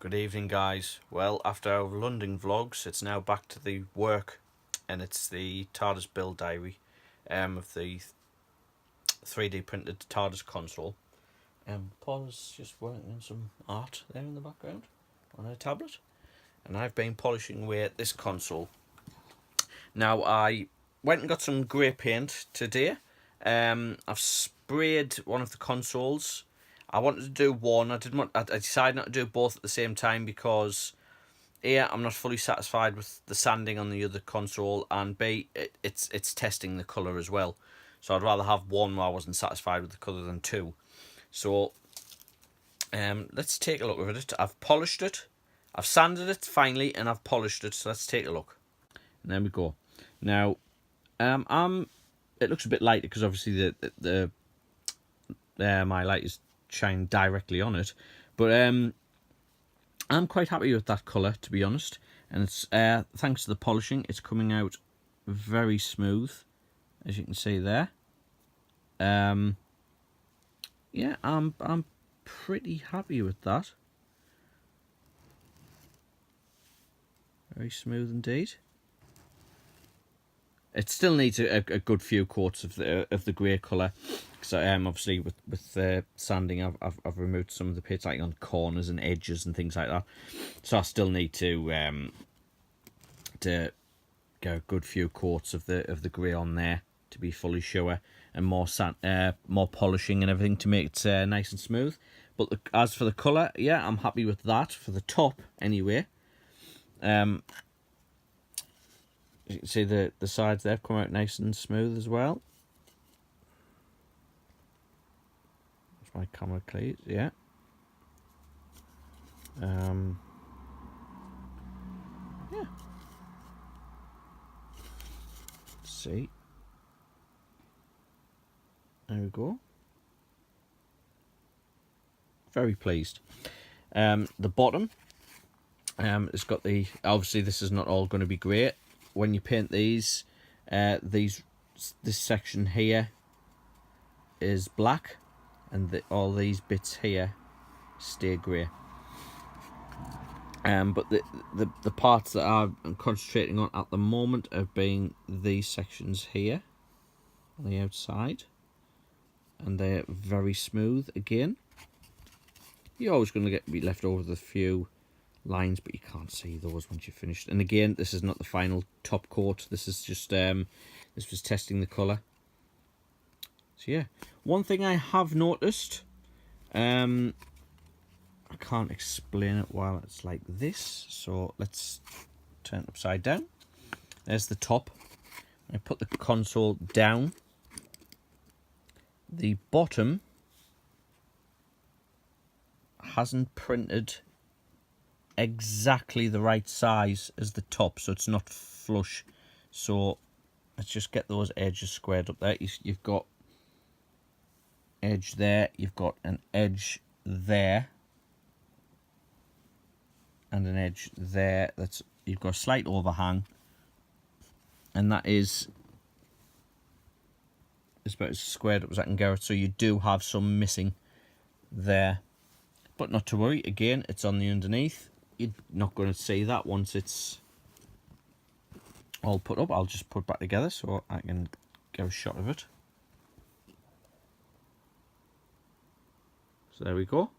Good evening, guys. Well, after our London vlogs, it's now back to the work, and it's the Tardis build diary of the 3D printed Tardis console. Paula's just working on some art there in the background on her tablet, and I've been polishing away at this console. Now, I went and got some grey paint today. I've sprayed one of the consoles. I wanted to do one. I decided not to do both at the same time because A, I'm not fully satisfied with the sanding on the other console, and B, it's testing the colour as well. So I'd rather have one where I wasn't satisfied with the colour than two. So let's take a look at it. I've polished it. I've sanded it finally, and I've polished it. So let's take a look. And there we go. Now, it looks a bit lighter because obviously the my light is shining directly on it, but I'm quite happy with that colour, to be honest. And it's thanks to the polishing, it's coming out very smooth, as you can see there. Yeah, I'm pretty happy with that. Very smooth indeed. It still needs a good few coats of the grey colour, because obviously with sanding I've removed some of the paint, like on corners and edges and things like that. So I still need to get a good few coats of the grey on there to be fully sure, and more polishing and everything to make it nice and smooth. But as for the colour, yeah, I'm happy with that for the top anyway. You can see the sides there come out nice and smooth as well. That's my camera clear, yeah. Yeah. Let's see. There we go. Very pleased. The bottom, it's got obviously this is not all going to be grey. When you paint these, this section here is black, and all these bits here stay grey. But the parts that I'm concentrating on at the moment have been these sections here on the outside, and they're very smooth again. You're always going to be left over with a few lines, but you can't see those once you're finished. And again, this is not the final top coat. This is just this was testing the colour. So yeah, one thing I have noticed, I can't explain it while it's like this, so let's turn it upside down. There's the top. I put the console down. The bottom hasn't printed exactly the right size as the top, so it's not flush. So let's just get those edges squared up there. You've got edge there, you've got an edge there, and an edge there. You've got a slight overhang, and that is about as squared up as I can get it. So you do have some missing there, but not to worry. Again, it's on the underneath. You're not going to see that once it's all put up. I'll just put it back together so I can get a shot of it. So there we go.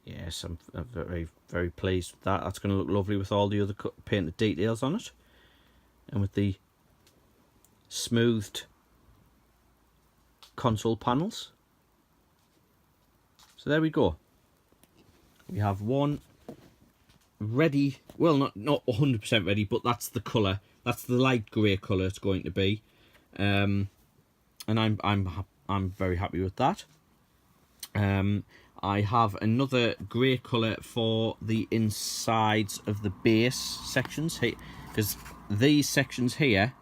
Yes, I'm very, very pleased with that. That's going to look lovely with all the other painted details on it, and with the smoothed console panels. So there we go. We have one ready. Well, not 100% ready, but that's the colour. That's the light grey colour it's going to be, and I'm very happy with that. I have another grey colour for the insides of the base sections here, because these sections here,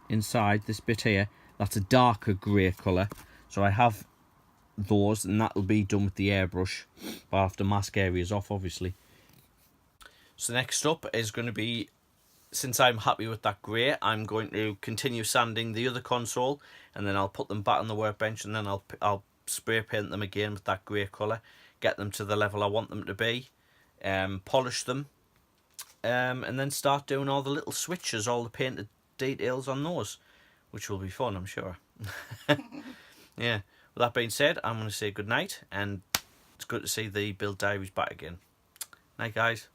inside this bit here, that's a darker grey colour. So I have those, and that will be done with the airbrush, but I have to mask areas off, obviously. So next up is going to be, since I'm happy with that grey, I'm going to continue sanding the other console, and then I'll put them back on the workbench, and then I'll spray paint them again with that grey colour, get them to the level I want them to be, polish them, and then start doing all the little switches, all the painted details on those, which will be fun, I'm sure. Yeah. With that being said, I'm going to say good night, and it's good to see the build diaries back again. Night, guys.